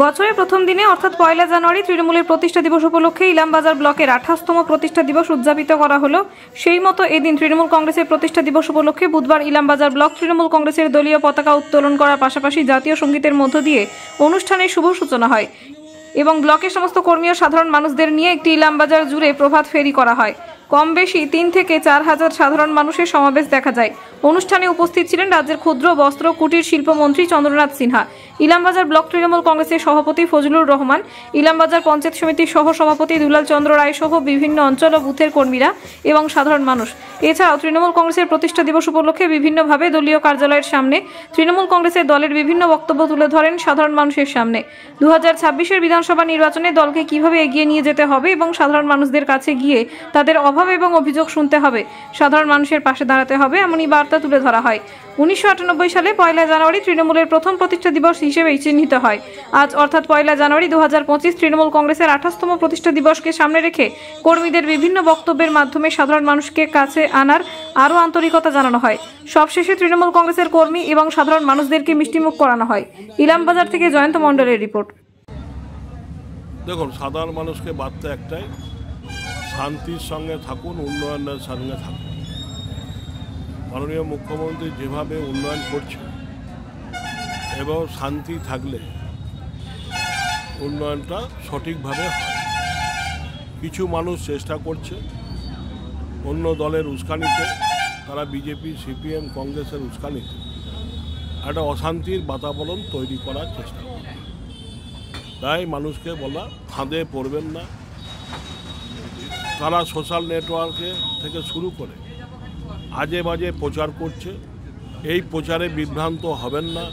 বছরের প্রথম দিনে অর্থাৎ 1 জানুয়ারি তৃণমূলের প্রতিষ্ঠা দিবস উপলক্ষে ইলামবাজার ব্লকের 28তম প্রতিষ্ঠা দিবস উদযাপিত করা হলো। সেই মতো এদিন তৃণমূল কংগ্রেসের প্রতিষ্ঠা দিবস উপলক্ষে বুধবার ইলামবাজার ব্লক তৃণমূল কংগ্রেসের দলীয় পতাকা উত্তোলন করার পাশাপাশি জাতীয় সঙ্গীতের মধ্য দিয়ে অনুষ্ঠানের শুভ সূচনা হয় এবং ব্লকের সমস্ত কর্মী ও সাধারণ মানুষদের নিয়ে একটি ইলামবাজার জুড়ে প্রভাত ফেরি করা হয়। কম বেশি 3 থেকে 4 হাজার সাধারণ মানুষের সমাবেশ দেখা যায়। অনুষ্ঠানে উপস্থিত ছিলেন রাজ্যের ক্ষুদ্র বস্ত্র কুটির শিল্পমন্ত্রী চন্দ্রনাথ সিনহা, ইলামবাজার ব্লক তৃণমূল কংগ্রেসের সভাপতি ফজলুর রহমান, ইলামবাজার পঞ্চায়েত সমিতির সহ সভাপতি দুলাল চন্দ্র রায় সহ বিভিন্ন অঞ্চল ও বুথের কর্মীরা এবং সাধারণ মানুষ। এছাড়াও তৃণমূল কংগ্রেসের প্রতিষ্ঠা দিবস উপলক্ষে বিভিন্নভাবে দলীয় কার্যালয়ের সামনে তৃণমূল কংগ্রেসের দলের বিভিন্ন বক্তব্য তুলে ধরেন সাধারণ মানুষের সামনে। 2026-এর বিধানসভা নির্বাচনে দলকে কিভাবে এগিয়ে নিয়ে যেতে হবে এবং সাধারণ মানুষদের কাছে গিয়ে তাদের অভাব এবং অভিযোগ শুনতে হবে, সাধারণ মানুষের পাশে দাঁড়াতে হবে, এমনই বার্তা তুলে ধরা হয়। 1998 সালে 1 জানুয়ারি তৃণমূলের প্রথম প্রতিষ্ঠা দিবস হিসেবে চিহ্নিত হয়। আজ অর্থাৎ 1 জানুয়ারি 2025 তৃণমূল কংগ্রেসের 28তম প্রতিষ্ঠা দিবসকে সামনে রেখে কর্মীদের বিভিন্ন বক্তব্যের মাধ্যমে সাধারণ মানুষকে কাছে আনার আরও আন্তরিকতা জানানো হয়। সবশেষে তৃণমূল কংগ্রেসের কর্মী এবং সাধারণ মানুষদেরকে মিষ্টিমুখ করানো হয়। ইলামবাজার থেকে জয়ন্ত মণ্ডলের রিপোর্ট। দেখুন, সাধারণ মানুষকে বার্তা একটাই, শান্তির সঙ্গে থাকুন, উন্নয়নের সঙ্গে থাকুন। মাননীয় মুখ্যমন্ত্রী যেভাবে উন্নয়ন করছে এবং শান্তি থাকলে উন্নয়নটা সঠিকভাবে হয়। কিছু মানুষ চেষ্টা করছে অন্য দলের উস্কানিতে, তারা বিজেপি, সিপিএম, কংগ্রেসের উস্কানিতে একটা অশান্তির বাতাবরণ তৈরি করার চেষ্টা করছে। তাই মানুষকে বলা, ফাঁদে পড়বেন না। তারা সোশ্যাল নেটওয়ার্কে থেকে শুরু করে আজে বাজে প্রচার করছে। এই প্রচারে বিভ্রান্ত হবেন না।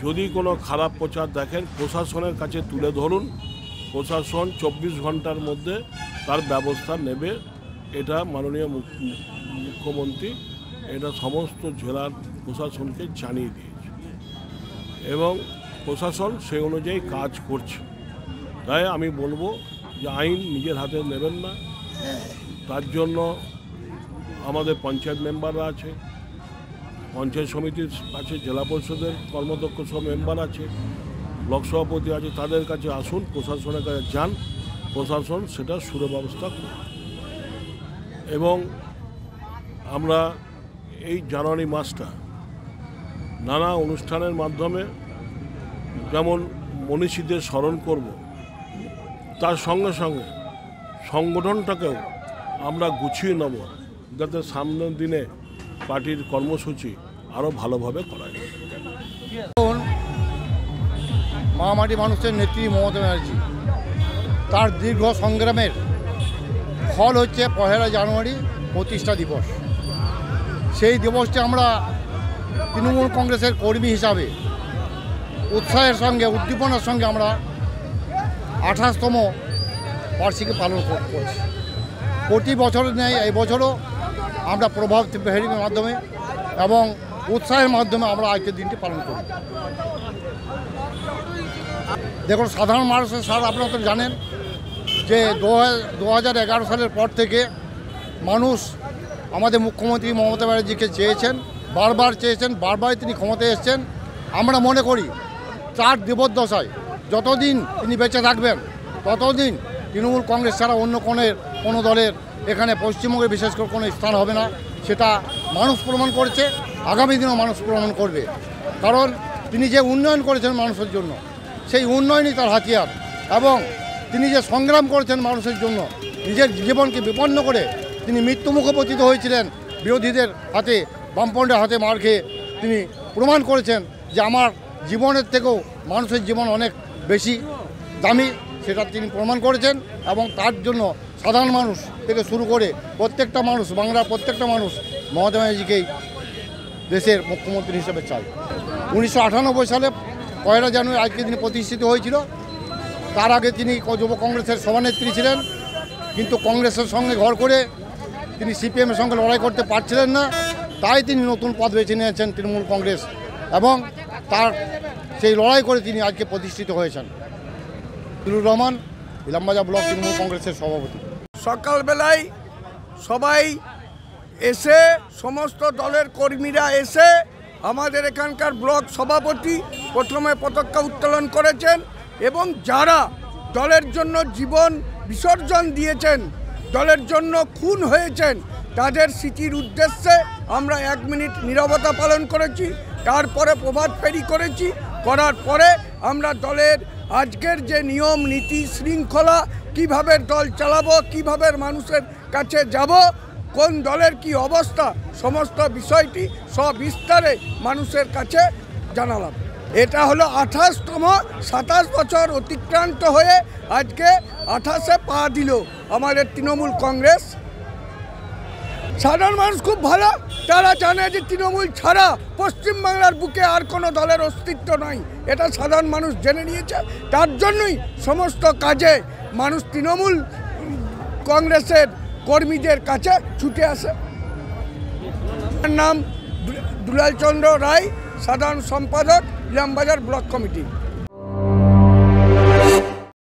যদি কোনো খারাপ প্রচার দেখেন প্রশাসনের কাছে তুলে ধরুন। প্রশাসন 24 ঘন্টার মধ্যে তার ব্যবস্থা নেবে। এটা মাননীয় মুখ্যমন্ত্রী এটা সমস্ত জেলার প্রশাসনকে জানিয়ে দিয়েছে এবং প্রশাসন সেই অনুযায়ী কাজ করছে। তাই আমি বলবো যে আইন নিজের হাতে নেবেন না। তার জন্য আমাদের পঞ্চায়েত মেম্বাররা আছে, পঞ্চায়েত সমিতির আছে, জেলা পরিষদের কর্মদক্ষ সব মেম্বার আছে, ব্লক সভাপতি আছে, তাদের কাছে আসুন, প্রশাসনের কাছে যান, প্রশাসন সেটা সুব্যবস্থা করবে। এবং আমরা এই জানুয়ারি মাসটা নানা অনুষ্ঠানের মাধ্যমে যেমন মনীষীদের স্মরণ করব, তার সঙ্গে সঙ্গে সংগঠনটাকেও আমরা গুছিয়ে নেব যাতে সামনের দিনে পার্টির কর্মসূচি আরও ভালোভাবে করা যায়। মহামাটি মানুষের নেত্রী মমতা ব্যানার্জি, তার দীর্ঘ সংগ্রামের ফল হচ্ছে 1 জানুয়ারি প্রতিষ্ঠা দিবস। সেই দিবসটি আমরা তৃণমূল কংগ্রেসের কর্মী হিসাবে উৎসাহের সঙ্গে, উদ্দীপনার সঙ্গে আমরা 28তম বার্ষিকী পালন করছি। প্রতি বছরের ন্যায় এই বছরও আমরা প্রভাব ফেরির মাধ্যমে এবং উৎসাহের মাধ্যমে আমরা আজকের দিনটি পালন করি। দেখুন, সাধারণ মানুষের সার আপনারা তো জানেন যে 2011 সালের পর থেকে মানুষ আমাদের মুখ্যমন্ত্রী মমতা ব্যানার্জিকে চেয়েছেন, বারবার তিনি ক্ষমতায় এসেছেন। আমরা মনে করি তার জীবদ্দশায় যতদিন তিনি বেঁচে থাকবেন ততদিন তৃণমূল কংগ্রেস ছাড়া অন্য কোনো দলের এখানে পশ্চিমবঙ্গে বিশেষ করে কোনো স্থান হবে না। সেটা মানুষ প্রমাণ করেছে, আগামী দিনেও মানুষ প্রমাণ করবে। কারণ তিনি যে উন্নয়ন করেছেন মানুষের জন্য, সেই উন্নয়নই তার হাতিয়ার। এবং তিনি যে সংগ্রাম করেছেন মানুষের জন্য, নিজের জীবনকে বিপন্ন করে তিনি মৃত্যুমুখে পতিত হয়েছিলেন বিরোধীদের হাতে, বামপন্থের হাতে মার খেয়ে। তিনি প্রমাণ করেছেন যে আমার জীবনের থেকেও মানুষের জীবন অনেক বেশি দামি, সেটা তিনি প্রমাণ করেছেন। এবং তার জন্য সাধারণ মানুষ থেকে শুরু করে প্রত্যেকটা মানুষ, বাংলার প্রত্যেকটা মানুষ মমতা ব্যানার্জিকেই দেশের মুখ্যমন্ত্রী হিসেবে চায়। 1998 সালে 1 জানুয়ারি আজকের দিনে প্রতিষ্ঠিত হয়েছিল। তার আগে তিনি যুব কংগ্রেসের সভানেত্রী ছিলেন, কিন্তু কংগ্রেসের সঙ্গে ঘর করে তিনি সিপিএমের সঙ্গে লড়াই করতে পারছিলেন না। তাই তিনি নতুন পথ বেছে নিয়েছেন তৃণমূল কংগ্রেস, এবং তার সেই লড়াই করে তিনি আজকে প্রতিষ্ঠিত হয়েছেন। ফজলুর রহমান, ইলামবাজার ব্লক তৃণমূল কংগ্রেসের সভাপতি। সকালবেলায় সবাই এসে, সমস্ত দলের কর্মীরা এসে আমাদের এখানকার ব্লক সভাপতি প্রথমে পতাকা উত্তোলন করেছেন এবং যারা দলের জন্য জীবন বিসর্জন দিয়েছেন, দলের জন্য খুন হয়েছেন, তাদের স্মৃতির উদ্দেশ্যে আমরা 1 মিনিট নীরবতা পালন করেছি। তারপরে প্রভাত ফেরি করেছি, করার পরে আমরা দলের আজকের যে নিয়ম নীতি শৃঙ্খলা, কিভাবে দল চালাবো, কিভাবে মানুষের কাছে যাব, কোন দলের কি অবস্থা, সমস্ত বিষয়টি সবিস্তারে মানুষের কাছে জানালাম। এটা হলো 28তম, 27 বছর অতিক্রান্ত হয়ে আজকে 28-এ পা দিল আমাদের তৃণমূল কংগ্রেস। সাধারণ মানুষ খুব ভালো, তারা জানে যে তৃণমূল ছাড়া পশ্চিমবাংলার বুকে আর কোনো দলের অস্তিত্ব নাই, এটা সাধারণ মানুষ জেনে নিয়েছে। তার জন্যই সমস্ত কাজে মানুষ তৃণমূল কংগ্রেসের কর্মীদের কাছে ছুটে আসে। আমার নাম দুলাল চন্দ্র রায়, সাধারণ সম্পাদক ইলামবাজার ব্লক কমিটি।